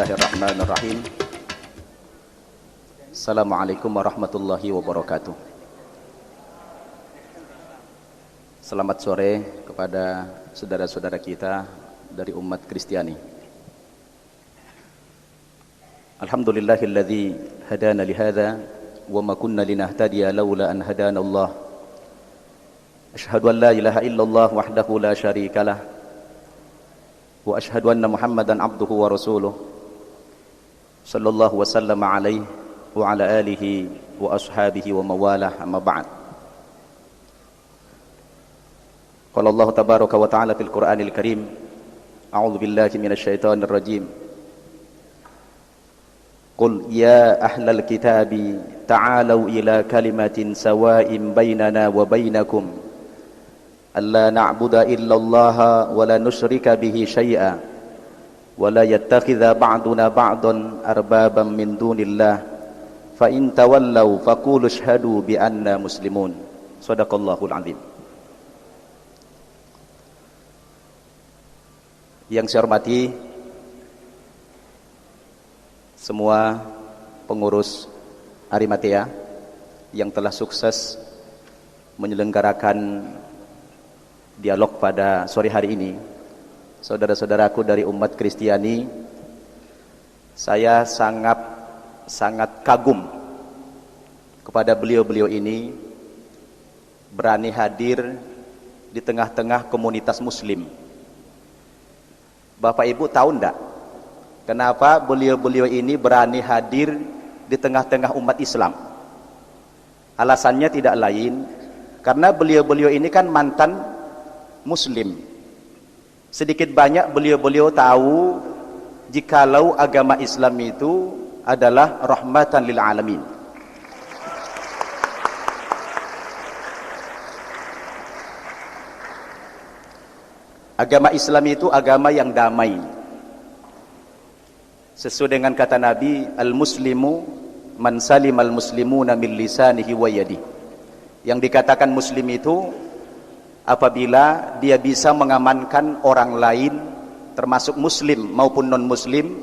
Bismillahirrahmanirrahim. Assalamualaikum warahmatullahi wabarakatuh. Selamat sore kepada saudara-saudara kita dari umat Kristiani. Alhamdulillahilladzi hadana lihadza wa ma kunna linahtadiya laula an hadana Allah. Asyhadu an la ilaha illallah wahdahu la syarikalah wa asyhadu anna Muhammadan abduhu wa rasuluh sallallahu wa sallama alaihi wa ala alihi wa ashabihi wa mawalah, amma ba'd. Qala Allah tabaraka wa ta'ala fil Qur'anil Karim, a'udzu billahi minasy syaithanir rajim. Qul ya ahlal kitabi ta'alu ila kalimatin sawa'in bainana wa bainakum alla na'budu illallaha wa la nusyrika bihi syai'a wa la yattakhidha ba'duna ba'dan arbaban min dunillah fa in tawallaw faqulu ashhadu bi anna muslimun. Shadaqallahul azim. Yang saya hormati semua pengurus Arimatea yang telah sukses menyelenggarakan dialog pada sore hari ini, saudara-saudaraku dari umat Kristiani, saya sangat kagum kepada beliau-beliau ini berani hadir di tengah-tengah komunitas muslim. Bapak Ibu tahu enggak kenapa beliau-beliau ini berani hadir di tengah-tengah umat Islam? Alasannya tidak lain karena beliau-beliau ini kan mantan Muslim. Sedikit banyak beliau-beliau tahu jikalau agama Islam itu adalah rahmatan lil alamin. Agama Islam itu agama yang damai. Sesuai dengan kata Nabi, al-muslimu man salimal muslimuna min lisanihi wa yadihi. Yang dikatakan muslim itu apabila dia bisa mengamankan orang lain termasuk muslim maupun non muslim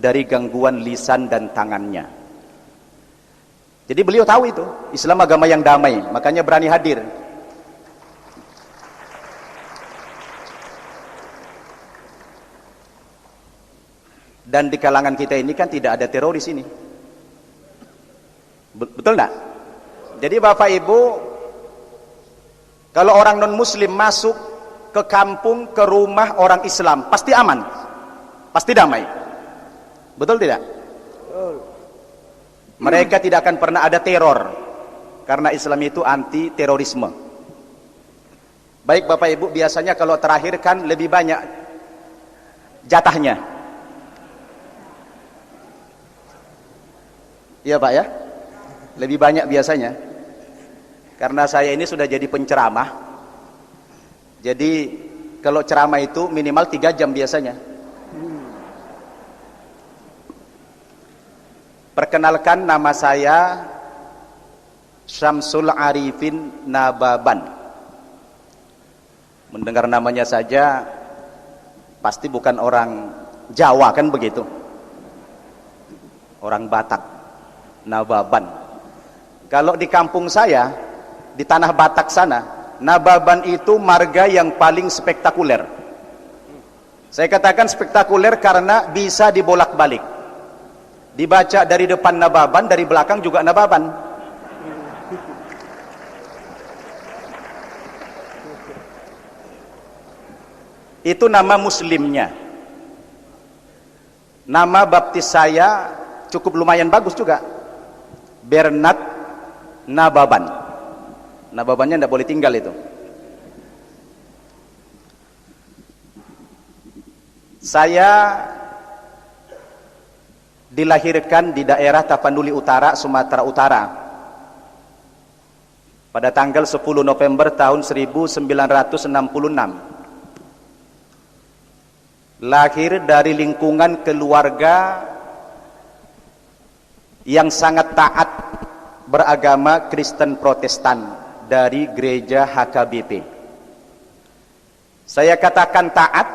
dari gangguan lisan dan tangannya. Jadi beliau tahu itu Islam agama yang damai, makanya berani hadir. Dan di kalangan kita ini kan tidak ada teroris ini, betul enggak? Jadi Bapak Ibu, kalau orang non-muslim masuk ke kampung, ke rumah orang Islam, pasti aman, pasti damai. Betul tidak? Mereka tidak akan pernah ada teror, karena Islam itu anti terorisme. Baik Bapak Ibu, biasanya kalau terakhir kan lebih banyak jatahnya. Iya Pak ya? Lebih banyak biasanya. Karena saya ini sudah jadi penceramah, jadi kalau ceramah itu minimal 3 jam biasanya. Perkenalkan, nama saya Syamsul Arifin Nababan. Mendengar namanya saja pasti bukan orang Jawa kan begitu, orang Batak, Nababan. Kalau di kampung saya di tanah Batak sana, Nababan itu marga yang paling spektakuler. Saya katakan spektakuler karena bisa dibolak-balik. Dibaca dari depan Nababan, dari belakang juga Nababan. Itu nama muslimnya. Nama baptis saya cukup lumayan bagus juga, Bernard Nababan. Nababannya tidak boleh tinggal itu. Saya dilahirkan di daerah Tapanuli Utara, Sumatera Utara pada tanggal 10 November tahun 1966. Lahir dari lingkungan keluarga yang sangat taat beragama Kristen Protestan dari gereja HKBP. Saya katakan taat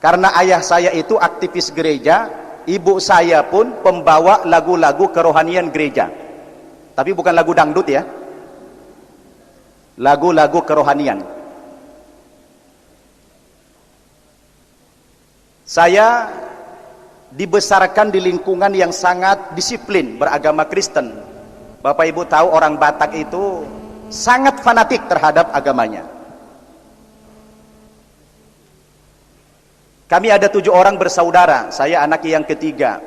karena ayah saya itu aktivis gereja ibu saya pun pembawa lagu-lagu kerohanian gereja. Tapi bukan lagu dangdut ya. Lagu-lagu kerohanian. Saya dibesarkan di lingkungan yang sangat disiplin beragama Kristen. Bapak Ibu tahu orang Batak itu sangat fanatik terhadap agamanya. Kami ada 7 orang bersaudara, saya anak yang ketiga.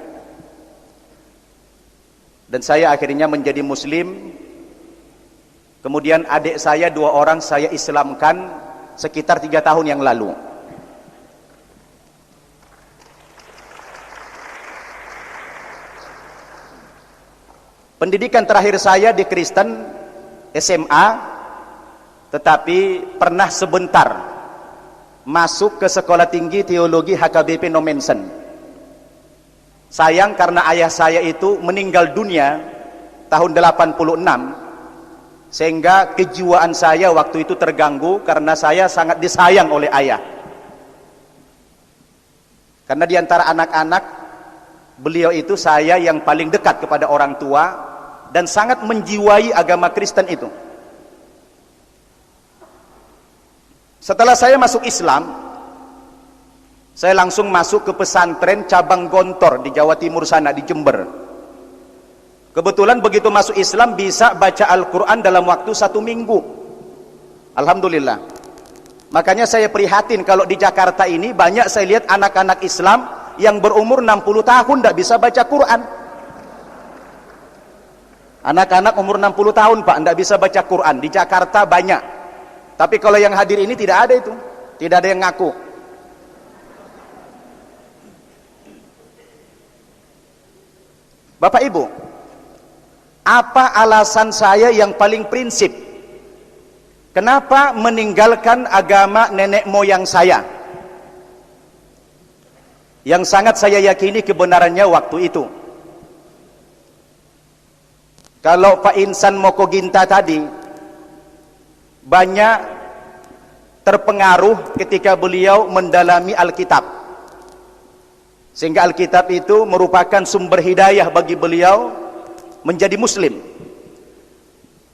Dan saya akhirnya menjadi Muslim. Kemudian adik saya 2 orang saya Islamkan sekitar 3 tahun yang lalu. Pendidikan terakhir saya di Kristen SMA, tetapi pernah sebentar masuk ke Sekolah Tinggi Teologi HKBP Nomensen. Sayang karena ayah saya itu meninggal dunia tahun 86, sehingga kejiwaan saya waktu itu terganggu karena saya sangat disayang oleh ayah. Karena di antara anak-anak, beliau itu saya yang paling dekat kepada orang tua dan sangat menjiwai agama Kristen itu. Setelah saya masuk Islam, saya langsung masuk ke pesantren cabang Gontor di Jawa Timur sana, di Jember. Kebetulan begitu masuk Islam bisa baca Al-Quran dalam waktu 1 minggu. Alhamdulillah. Makanya saya prihatin kalau di Jakarta ini banyak saya lihat anak-anak Islam yang berumur 60 tahun tidak bisa baca Quran. Anak-anak umur 60 tahun Pak tidak bisa baca Quran. Di Jakarta banyak. Tapi kalau yang hadir ini tidak ada itu. Tidak ada yang ngaku. Bapak Ibu, apa alasan saya yang paling prinsip? Kenapa meninggalkan agama nenek moyang saya? Yang sangat saya yakini kebenarannya waktu itu. Kalau Pak Insan Mokoginta tadi banyak terpengaruh ketika beliau mendalami Alkitab, sehingga Alkitab itu merupakan sumber hidayah bagi beliau menjadi Muslim.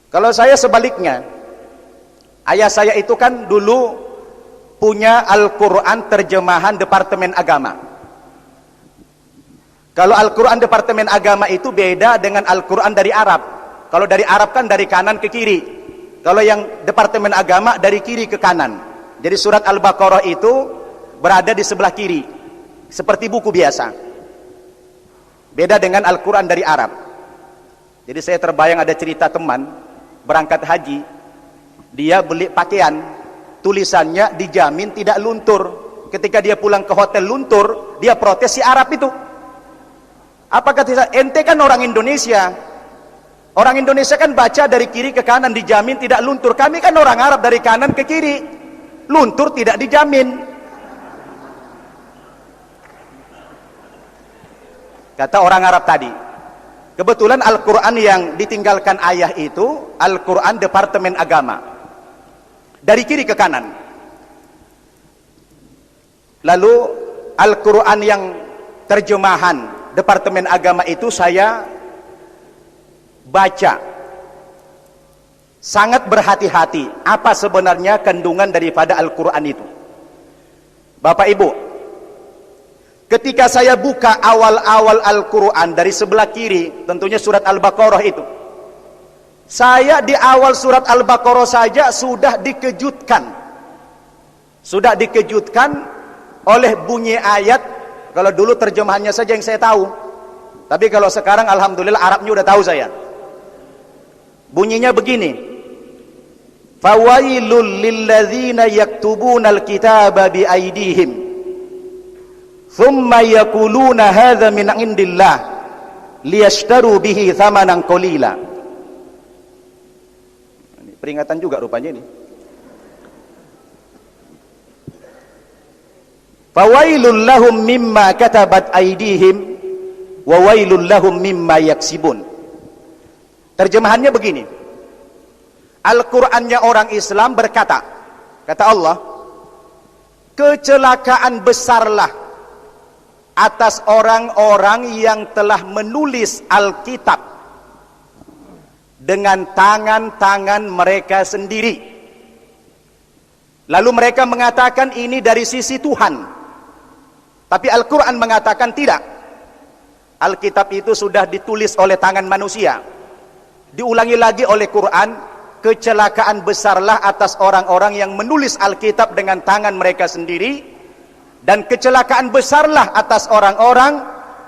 Kalau saya sebaliknya, ayah saya itu kan dulu punya Al-Quran terjemahan Departemen Agama. Kalau Al-Quran Departemen Agama itu beda dengan Al-Quran dari Arab. Kalau dari Arab kan dari kanan ke kiri. Kalau yang Departemen Agama dari kiri ke kanan. Jadi surat Al-Baqarah itu berada di sebelah kiri, seperti buku biasa. Beda dengan Al-Quran dari Arab. Jadi saya terbayang ada cerita teman berangkat haji, dia beli pakaian, tulisannya dijamin tidak luntur. Ketika dia pulang ke hotel luntur, dia protes si Arab itu. Apa kata ente kan orang Indonesia? Orang Indonesia kan baca dari kiri ke kanan dijamin tidak luntur. Kami kan orang Arab dari kanan ke kiri, luntur tidak dijamin. Kata orang Arab tadi. Kebetulan Al-Quran yang ditinggalkan ayah itu Al-Quran Departemen Agama, dari kiri ke kanan. Lalu Al-Quran yang terjemahan Departemen Agama itu saya baca, sangat berhati-hati apa sebenarnya kandungan daripada Al-Quran itu. Bapak Ibu, ketika saya buka awal-awal Al-Quran dari sebelah kiri, tentunya surat Al-Baqarah itu, saya di awal surat Al-Baqarah saja sudah dikejutkan oleh bunyi ayat. Kalau dulu terjemahannya saja yang saya tahu, tapi kalau sekarang alhamdulillah Arabnya udah tahu saya. Bunyinya begini: fawailul lilladzina yaktubunal kitaba biaidihim thumma yaquluna hadza min indillah liyashtaru bihi thamanan qalila. Ini peringatan juga rupanya ini. Fawailul lahum mimma katabat aidihim wa wailul lahum mimma yaksibun. Terjemahannya begini. Al-Qur'annya orang Islam berkata, kata Allah, kecelakaan besarlah atas orang-orang yang telah menulis Alkitab dengan tangan-tangan mereka sendiri. Lalu mereka mengatakan ini dari sisi Tuhan. Tapi Al-Quran mengatakan tidak. Alkitab itu sudah ditulis oleh tangan manusia. Diulangi lagi oleh Quran, kecelakaan besarlah atas orang-orang yang menulis Alkitab dengan tangan mereka sendiri, dan kecelakaan besarlah atas orang-orang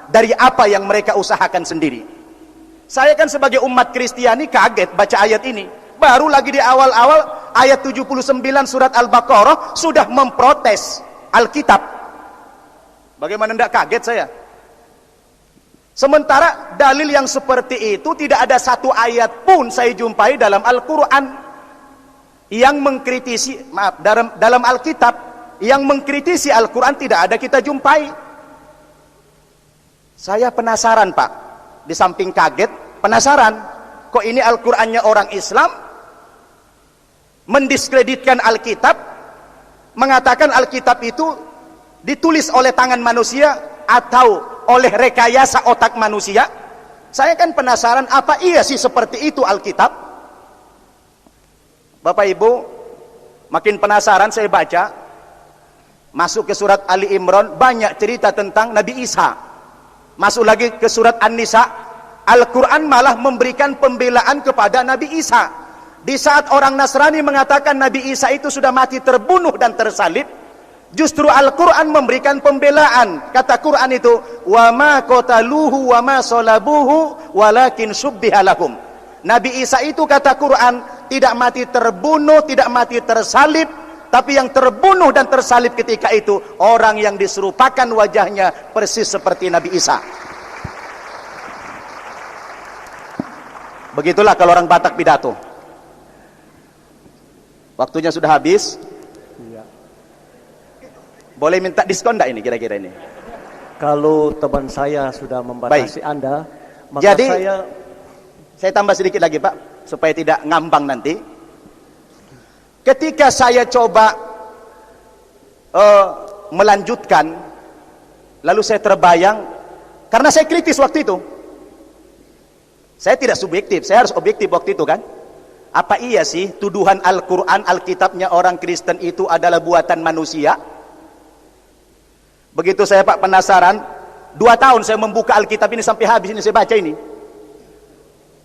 dari apa yang mereka usahakan sendiri. Saya kan sebagai umat Kristiani kaget baca ayat ini. Baru lagi di awal-awal ayat 79 surat Al-Baqarah sudah memprotes Alkitab. Bagaimana tidak kaget saya? Sementara dalil yang seperti itu tidak ada satu ayat pun saya jumpai dalam Al-Quran yang mengkritisi, dalam Alkitab yang mengkritisi Al-Quran tidak ada kita jumpai. Saya penasaran Pak, di samping kaget, penasaran, kok ini Al-Qurannya orang Islam mendiskreditkan Alkitab, mengatakan Alkitab itu ditulis oleh tangan manusia atau oleh rekayasa otak manusia. Saya kan penasaran, apa iya sih seperti itu Alkitab? Bapak Ibu, makin penasaran saya baca, masuk ke surat Ali Imran, banyak cerita tentang Nabi Isa. Masuk lagi ke surat An-Nisa, Al-Quran malah memberikan pembelaan kepada Nabi Isa. Di saat orang Nasrani mengatakan Nabi Isa itu sudah mati terbunuh dan tersalib, justru Al-Quran memberikan pembelaan. Kata Quran itu, wa ma qataluhu wa ma salabuhu walakin syubbiha lahum. Nabi Isa itu kata Quran tidak mati terbunuh, tidak mati tersalib, tapi yang terbunuh dan tersalib ketika itu orang yang diserupakan wajahnya persis seperti Nabi Isa. Begitulah kalau orang Batak pidato. Waktunya sudah habis. Boleh minta diskon enggak ini kira-kira ini? Kalau teman saya sudah membatasi Baik. Anda, maka jadi saya tambah sedikit lagi Pak, supaya tidak ngambang nanti. Ketika saya coba melanjutkan, lalu saya terbayang, karena saya kritis waktu itu. Saya tidak subjektif, saya harus objektif waktu itu kan. Apa iya sih tuduhan Al-Quran, Alkitabnya orang Kristen itu adalah buatan manusia? Begitu saya Pak penasaran, 2 tahun saya membuka Alkitab ini sampai habis ini saya baca ini.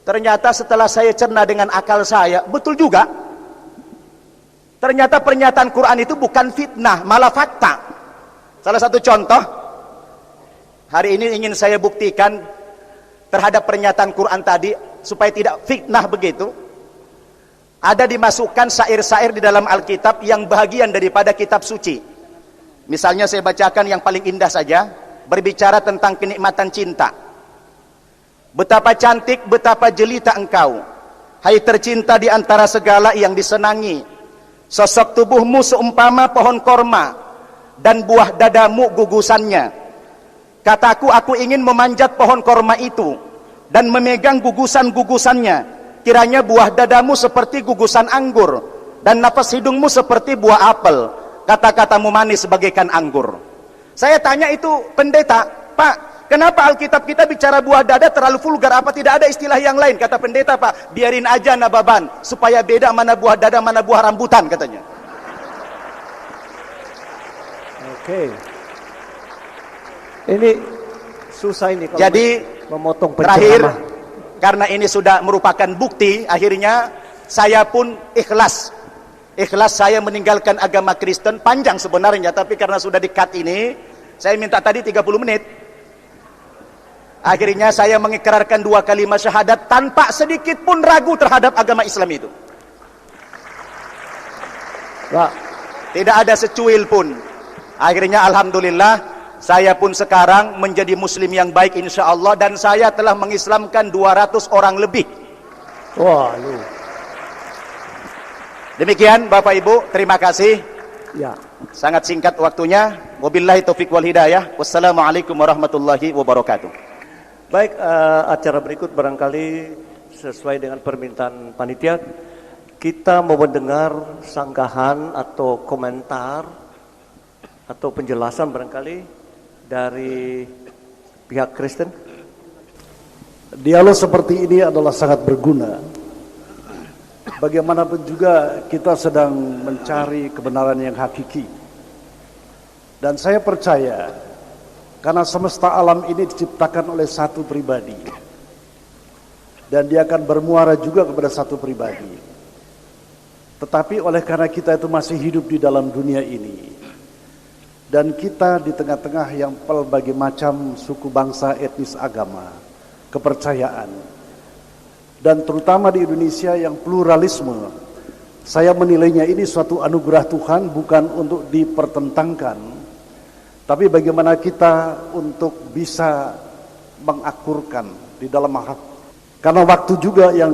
Ternyata setelah saya cerna dengan akal saya, betul juga. Ternyata pernyataan Quran itu bukan fitnah, malah fakta. Salah satu contoh, hari ini ingin saya buktikan terhadap pernyataan Quran tadi, supaya tidak fitnah begitu. Ada dimasukkan syair-syair di dalam Alkitab yang bahagian daripada kitab suci. Misalnya saya bacakan yang paling indah saja, berbicara tentang kenikmatan cinta. Betapa cantik, betapa jelita engkau, hai tercinta di antara segala yang disenangi. Sosok tubuhmu seumpama pohon korma, dan buah dadamu gugusannya. Kataku, aku ingin memanjat pohon korma itu, dan memegang gugusan-gugusannya. Kiranya buah dadamu seperti gugusan anggur, dan napas hidungmu seperti buah apel. Kata-katamu manis bagaikan anggur. Saya tanya itu pendeta, Pak, kenapa Alkitab kita bicara buah dada terlalu vulgar? Apa tidak ada istilah yang lain? Kata pendeta, Pak, biarin aja nababan, supaya beda mana buah dada, mana buah rambutan, katanya. Oke. Ini susah ini kalau jadi memotong terakhir, penceramah. karena ini sudah merupakan bukti, akhirnya saya pun ikhlas saya meninggalkan agama Kristen. Panjang sebenarnya, tapi karena sudah di-cut ini, saya minta tadi 30 menit. Akhirnya saya mengikrarkan 2 kalimat syahadat tanpa sedikit pun ragu terhadap agama Islam itu. Pak, tidak ada secuil pun. Akhirnya alhamdulillah, saya pun sekarang menjadi muslim yang baik insya Allah, dan saya telah mengislamkan 200 orang lebih. wah lu. Demikian Bapak Ibu, terima kasih. Ya. Sangat singkat waktunya. Wabillahi taufiq wal hidayah. Wassalamualaikum warahmatullahi wabarakatuh. Baik, acara berikut barangkali sesuai dengan permintaan panitia, kita mau mendengar sanggahan atau komentar atau penjelasan barangkali dari pihak Kristen. Dialog seperti ini adalah sangat berguna. Bagaimanapun juga kita sedang mencari kebenaran yang hakiki. Dan saya percaya, karena semesta alam ini diciptakan oleh satu pribadi. Dan dia akan bermuara juga kepada satu pribadi. Tetapi oleh karena kita itu masih hidup di dalam dunia ini, dan kita di tengah-tengah yang berbagai macam suku bangsa, etnis, agama, kepercayaan, dan terutama di Indonesia yang pluralisme, saya menilainya ini suatu anugerah Tuhan, bukan untuk dipertentangkan, tapi bagaimana kita untuk bisa mengakurkan di dalam hati. Karena waktu juga yang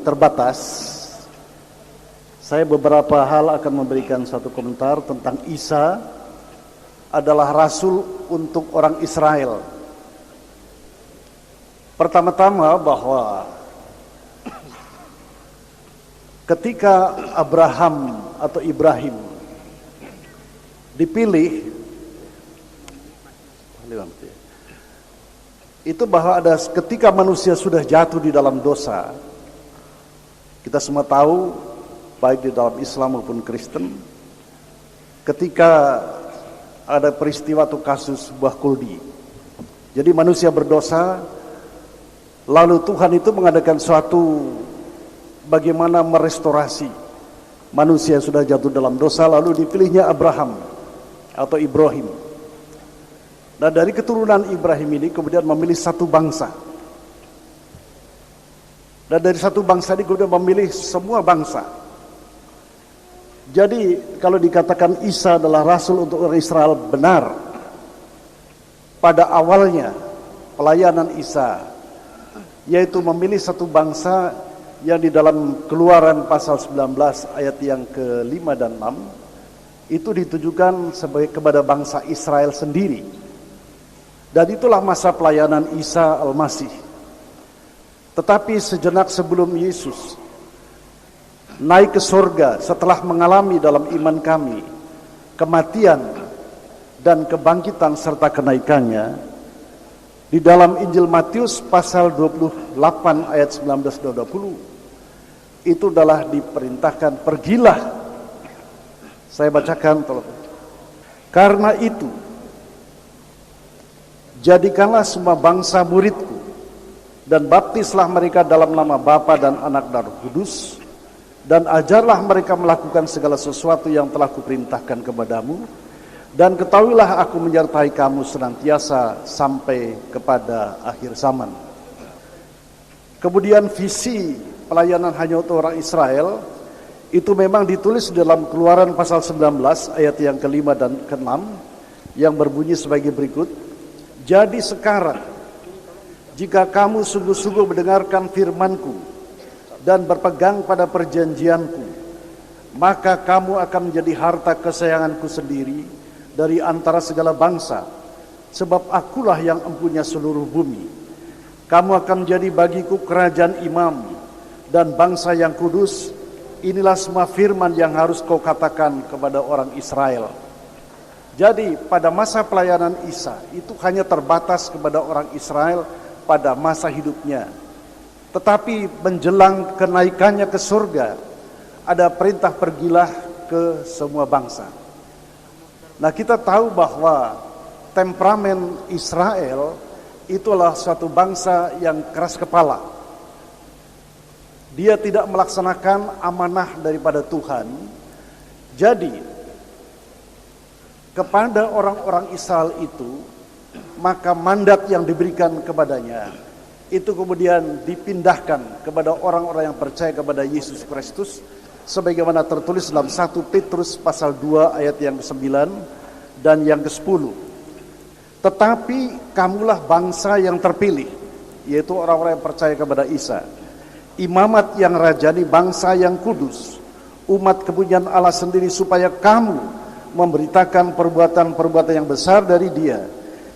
terbatas, saya beberapa hal akan memberikan satu komentar tentang Isa adalah rasul untuk orang Israel. Pertama-tama bahwa ketika Abraham atau Ibrahim dipilih, itu bahwa ada ketika manusia sudah jatuh di dalam dosa, kita semua tahu, baik di dalam Islam maupun Kristen, ketika ada peristiwa atau kasus buah kuldi. Jadi manusia berdosa, lalu Tuhan itu mengadakan suatu bagaimana merestorasi manusia yang sudah jatuh dalam dosa, lalu dipilihnya Abraham atau Ibrahim. Dan dari keturunan Ibrahim ini kemudian memilih satu bangsa. Dan dari satu bangsa ini kemudian memilih semua bangsa. Jadi kalau dikatakan Isa adalah rasul untuk orang Israel, benar. Pada awalnya pelayanan Isa, yaitu memilih satu bangsa yang di dalam Keluaran pasal 19 ayat yang ke-5 dan 6 itu ditujukan sebagai kepada bangsa Israel sendiri. Dan itulah masa pelayanan Isa Al-Masih. Tetapi sejenak sebelum Yesus naik ke surga setelah mengalami dalam iman kami kematian dan kebangkitan serta kenaikannya, di dalam Injil Matius pasal 28 ayat 19-20 itu adalah diperintahkan, pergilah. Saya bacakan tolong. Karena itu jadikanlah semua bangsa muridku dan baptislah mereka dalam nama Bapa dan Anak dan Roh Kudus, dan ajarlah mereka melakukan segala sesuatu yang telah kuperintahkan kepadamu, dan ketahuilah aku menyertai kamu senantiasa sampai kepada akhir zaman. Kemudian visi pelayanan hanya untuk orang Israel itu memang ditulis dalam Keluaran pasal 19 ayat yang ke-5 dan ke-6 yang berbunyi sebagai berikut. Jadi sekarang, jika kamu sungguh-sungguh mendengarkan firman-Ku dan berpegang pada perjanjian-Ku, maka kamu akan menjadi harta kesayangan-Ku sendiri dari antara segala bangsa, sebab Akulah yang empunya seluruh bumi. Kamu akan menjadi bagiku kerajaan imam dan bangsa yang kudus. Inilah semua firman yang harus kau katakan kepada orang Israel. Jadi pada masa pelayanan Isa itu hanya terbatas kepada orang Israel pada masa hidupnya. Tetapi menjelang kenaikannya ke surga, ada perintah pergilah ke semua bangsa. Nah, kita tahu bahwa temperamen Israel itulah suatu bangsa yang keras kepala. Dia tidak melaksanakan amanah daripada Tuhan. Jadi kepada orang-orang Israel itu, maka mandat yang diberikan kepadanya itu kemudian dipindahkan kepada orang-orang yang percaya kepada Yesus Kristus, sebagaimana tertulis dalam 1 Petrus pasal 2 ayat yang ke-9 dan yang ke-10. Tetapi kamulah bangsa yang terpilih, yaitu orang-orang yang percaya kepada Isa, imamat yang rajani, bangsa yang kudus, umat kepunyaan Allah sendiri, supaya kamu memberitakan perbuatan-perbuatan yang besar dari Dia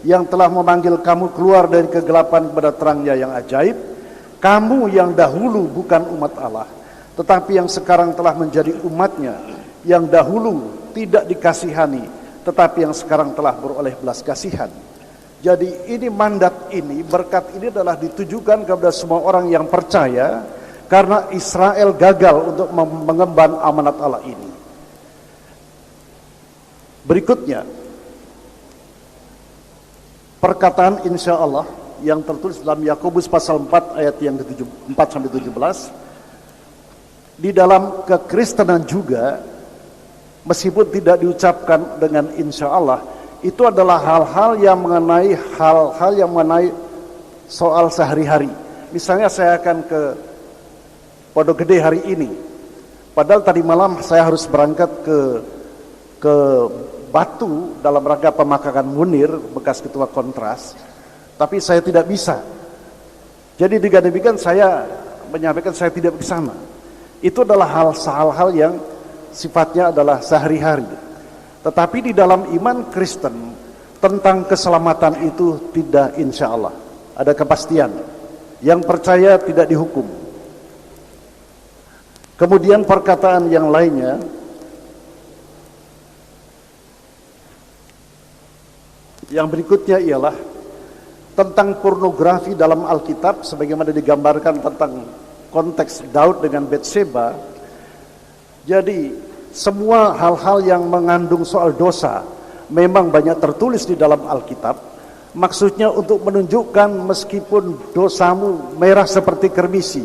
yang telah memanggil kamu keluar dari kegelapan kepada terangnya yang ajaib. Kamu yang dahulu bukan umat Allah, tetapi yang sekarang telah menjadi umatnya, yang dahulu tidak dikasihani, tetapi yang sekarang telah beroleh belas kasihan. Jadi ini mandat ini, berkat ini adalah ditujukan kepada semua orang yang percaya karena Israel gagal untuk mengemban amanat Allah ini. Berikutnya, perkataan insya Allah yang tertulis dalam Yakobus pasal 4 ayat yang ke-4 sampai 17. Di dalam kekristenan juga, meskipun tidak diucapkan dengan insya Allah, itu adalah hal-hal yang mengenai soal sehari-hari. Misalnya saya akan ke Pondok Gede hari ini, padahal tadi malam saya harus berangkat ke Batu dalam rangka pemakaman Munir bekas ketua Kontras, tapi saya tidak bisa. Jadi dengan demikian saya menyampaikan saya tidak ke sana. Itu adalah hal-hal yang sifatnya adalah sehari-hari. Tetapi di dalam iman Kristen tentang keselamatan itu tidak insya Allah. Ada kepastian. Yang percaya tidak dihukum. Kemudian perkataan yang lainnya, yang berikutnya ialah tentang pornografi dalam Alkitab, sebagaimana digambarkan tentang konteks Daud dengan Batseba. Jadi semua hal-hal yang mengandung soal dosa memang banyak tertulis di dalam Alkitab. Maksudnya untuk menunjukkan meskipun dosamu merah seperti kermisi,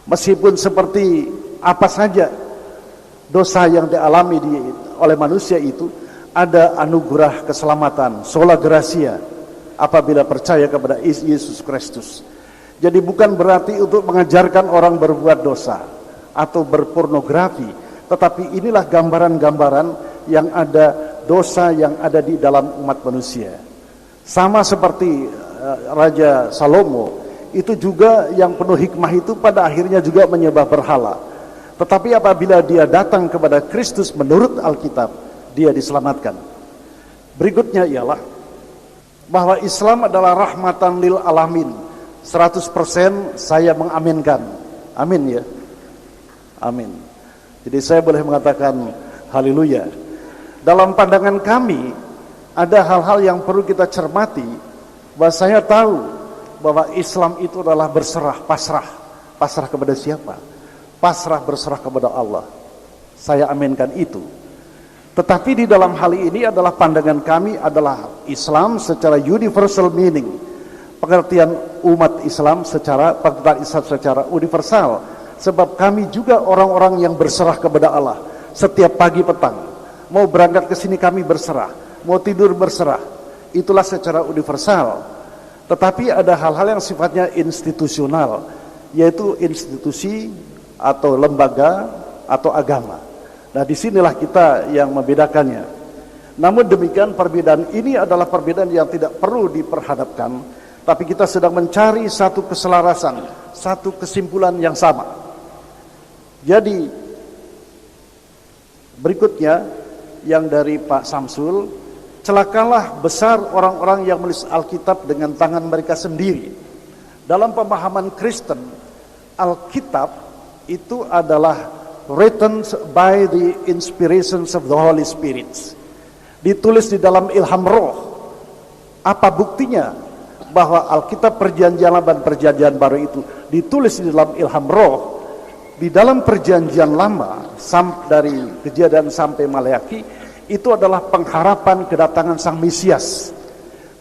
meskipun seperti apa saja dosa yang dialami oleh manusia itu, ada anugerah keselamatan, sola gratia, apabila percaya kepada Yesus Kristus. Jadi bukan berarti untuk mengajarkan orang berbuat dosa atau berpornografi, tetapi inilah gambaran-gambaran yang ada dosa yang ada di dalam umat manusia. Sama seperti Raja Salomo, itu juga yang penuh hikmah itu pada akhirnya juga menyembah berhala. Tetapi apabila dia datang kepada Kristus menurut Alkitab, dia diselamatkan. Berikutnya ialah bahwa Islam adalah rahmatan lil alamin. 100% saya mengaminkan. Amin ya. Amin. Jadi saya boleh mengatakan haleluya. Dalam pandangan kami ada hal-hal yang perlu kita cermati, bahwa saya tahu bahwa Islam itu adalah berserah, pasrah. Pasrah kepada siapa? Pasrah berserah kepada Allah. Saya aminkan itu. Tetapi di dalam hal ini adalah pandangan kami adalah Islam secara universal meaning, pengertian umat Islam secara universal. Sebab kami juga orang-orang yang berserah kepada Allah. Setiap pagi petang, mau berangkat ke sini kami berserah, mau tidur berserah. Itulah secara universal. Tetapi ada hal-hal yang sifatnya institusional, yaitu institusi atau lembaga atau agama. Nah, disinilah kita yang membedakannya. Namun demikian, perbedaan ini adalah perbedaan yang tidak perlu diperhadapkan, tapi kita sedang mencari satu keselarasan, satu kesimpulan yang sama. Jadi berikutnya yang dari Pak Samsul, celakalah besar orang-orang yang menulis Alkitab dengan tangan mereka sendiri. Dalam pemahaman Kristen, Alkitab itu adalah written by the inspirations of the Holy Spirit. Ditulis di dalam ilham roh. Apa buktinya bahwa Alkitab Perjanjian Lama dan Perjanjian Baru itu ditulis di dalam ilham roh? Di dalam Perjanjian Lama dari Kejadian sampai Maleakhi itu adalah pengharapan kedatangan Sang Mesias.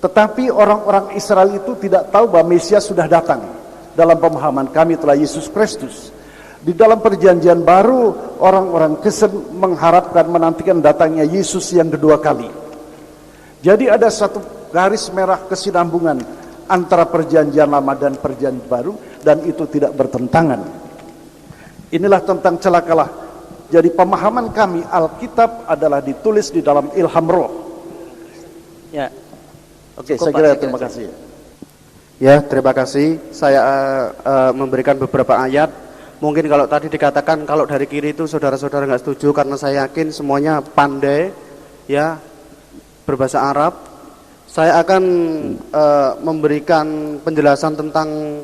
Tetapi orang-orang Israel itu tidak tahu bahwa Mesias sudah datang. Dalam pemahaman kami telah Yesus Kristus. Di dalam Perjanjian Baru orang-orang Kristen mengharapkan menantikan datangnya Yesus yang kedua kali. Jadi ada satu garis merah kesinambungan antara Perjanjian Lama dan Perjanjian Baru, dan itu tidak bertentangan. Inilah tentang celakalah. Jadi pemahaman kami Alkitab adalah ditulis di dalam ilham roh. Ya. Oke, saya kira terima kasih. Ya, terima kasih. Saya memberikan beberapa ayat. Mungkin kalau tadi dikatakan kalau dari kiri itu saudara-saudara nggak setuju, karena saya yakin semuanya pandai ya berbahasa Arab. Saya akan memberikan penjelasan tentang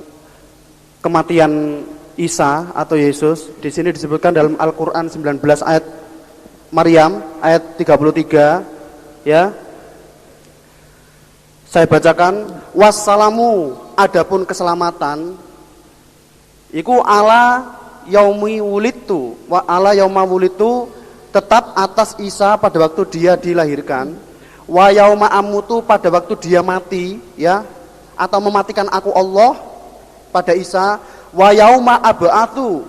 kematian Isa atau Yesus. Di sini disebutkan dalam Al-Qur'an 19 ayat Maryam ayat 33 ya. Saya bacakan, wassalamu, adapun keselamatan iku ala yaumi wulidtu wa ala yauma wulidtu, tetap atas Isa pada waktu dia dilahirkan, wa yauma amutu, pada waktu dia mati, ya, atau mematikan aku Allah pada Isa, wa yauma ab'atsu,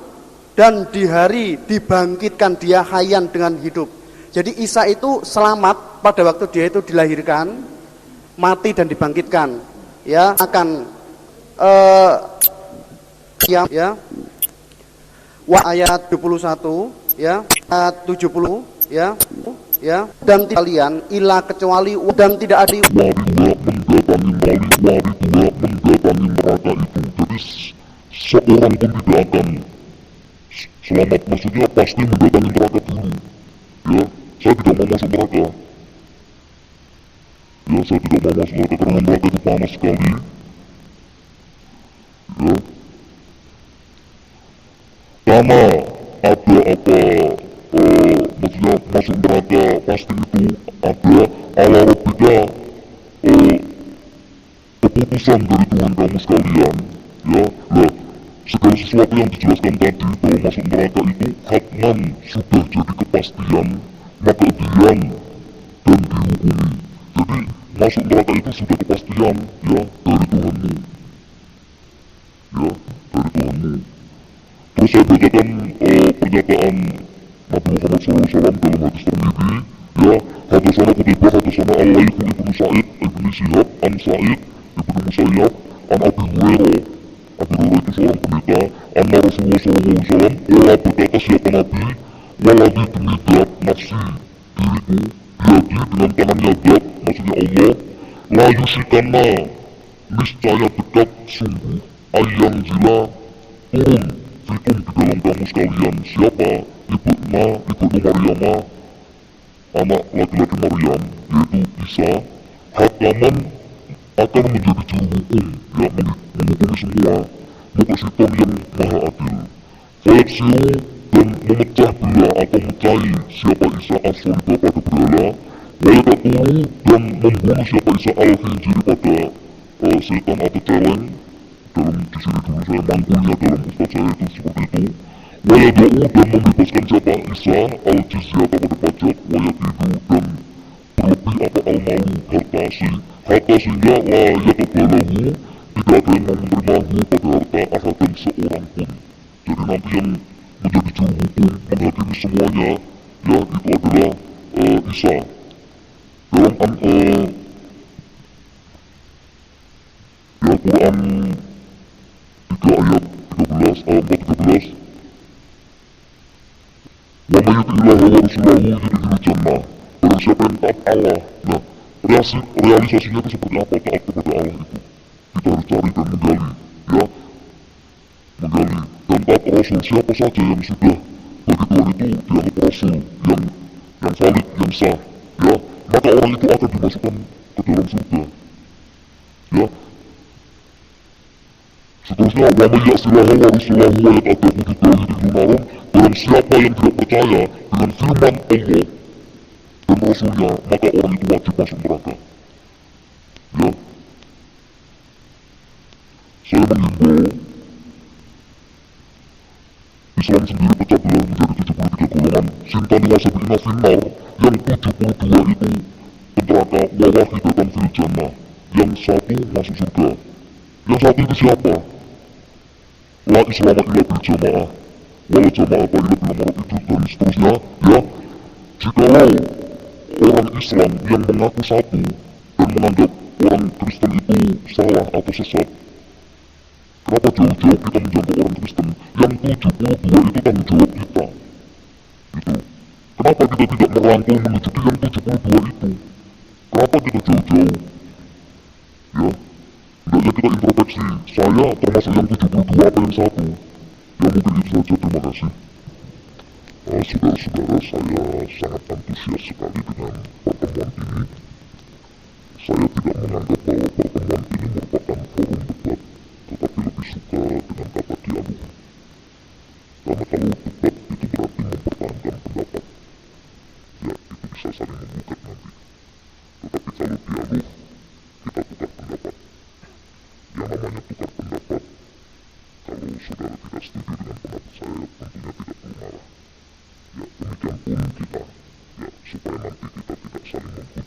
dan di hari dibangkitkan dia hayyan dengan hidup. Jadi Isa itu selamat pada waktu dia itu dilahirkan, mati dan dibangkitkan, ya, akan ya. Wa ayat 21, ya, ayat 70, ya, dan kalian ila kecuali, dan tidak ada wari dua mendatangi neraka itu. Jadi seorang pun tidak akan selamat, maksudnya pasti mendatangi neraka dulu. Ya, saya tidak mau masuk neraka. Ya, saya tidak mau masuk neraka karena neraka itu panas sekali. Ya, karena ada apa, maksudnya masuk neraka pasti itu ada ala rabbika, keputusan dari Tuhan kamu sekalian. Ya, nah, segala sesuatu yang dijelaskan tadi bahwa masuk neraka itu hatman sudah jadi kepastian, maka diam dan dihukumi. Jadi masuk neraka itu sudah kepastian, ya, dari Tuhanmu, ya, dari Tuhanmu. Terus saya bacakan pernyataan Nabi Muhammad SAW dalam hadis Tirmidzi, ya, hadasana Qutaibah, hadasana Al-Laits ibnu Sa'id ibnu Shihab an Sa'id ibnu Musayyab an Abi Hurairah. Abi Hurairah itu seorang pendeta, anna Rasulullah SAW, Allah berkata, siapa Nabi, waladhi demi dat nafsi diriku, biadi dengan tangannya dat, maksudnya Allah, la yushikana, niscaya dekat sungguh, ayang zila turun fikum di dalam kamu sekalian. Siapa? Ibnu Maryam, anak laki-laki Maryam, yaitu Isa, hakaman, akan menjadi juru hukum, ya, menghukumi semua, muqsiton yang maha adil. Fayaksiru, dan memecah belah atau mecahi siapa Isa as-soliba pada berhala, wayakatulu, dan membunuh siapa Isa al-khinjiri pada setan atau celeng. Dalam di sini dulu saya mangkulnya dalam ustaz saya itu seperti itu. Wayadau, dan membebaskan siapa Isa al-jizyah pada pajak, wayakidu, dan berlebih apa al-malu, harta sehingga layakabalahu, tidak ada yang mau menerimahu pada harta ahadan seorang pun. Jadi nanti yang menjadi juru hukum menghakimi semuanya, ya, itu adalah Isa. Dalam Quran 3 ayat 13, 4-13, wa mayyuti'illah wa rasulahu yudkhilul jannah. Barang siapa yang taat Allah. Nah, realisasinya itu seperti apa taat kepada Allah itu? Kita harus cari dan menggali, ya, menggali. Dan taat Rasul, siapa saja yang sudah bagi Tuhan itu dianggap Rasul, yang valid, yang sah, ya, maka orang itu akan dimasukkan ke dalam surga, ya. Seterusnya, wa mayyasilahu wa rasulahu wa yata'addahu bidahi dilunaron. Barang siapa yang tidak percaya dengan firman Allah dan Rasulnya, maka orang itu wajib masuk neraka, ya. Saya menghimbau, Islam sendiri pecah belah menjadi 73 golongan. Sintani wasabina finnar, yang 72 itu neraka, wa wahidatan fil jannah, yang satu masuk surga. Yang satu itu siapa? La islama illa bil jamaah, wala jamaah illa bil amarat itu, dan seterusnya, ya. Jikalau orang Islam yang mengaku satu dan menganggap orang Kristen itu salah atau sesat, kenapa jauh-jauh kita menjangkau orang Kristen? Yang 72 itu tanggung jawab kita, itu. Kenapa kita tidak merangkul menuju ke yang 72 itu? Kenapa kita jauh-jauh, ya? Hendaknya kita introspeksi, saya termasuk yang 72 apa yang satu? Ya, mungkin itu saja, terima kasih. Saudara-saudara, saya sangat antusias sekali dengan pertemuan ini. Saya tidak menganggap bahwa pertemuan ini merupakan forum debat, tetapi lebih suka dengan kata dialog. Karena kalau debat itu berarti mempertahankan pendapat, ya, itu bisa saling menggugat nanti. Tetapi kalau dialog, kita tidak setuju dengan pendapat saya, tentunya tidak perlu marah. Ya, demikian pun kita, ya, supaya nanti kita tidak saling menghujat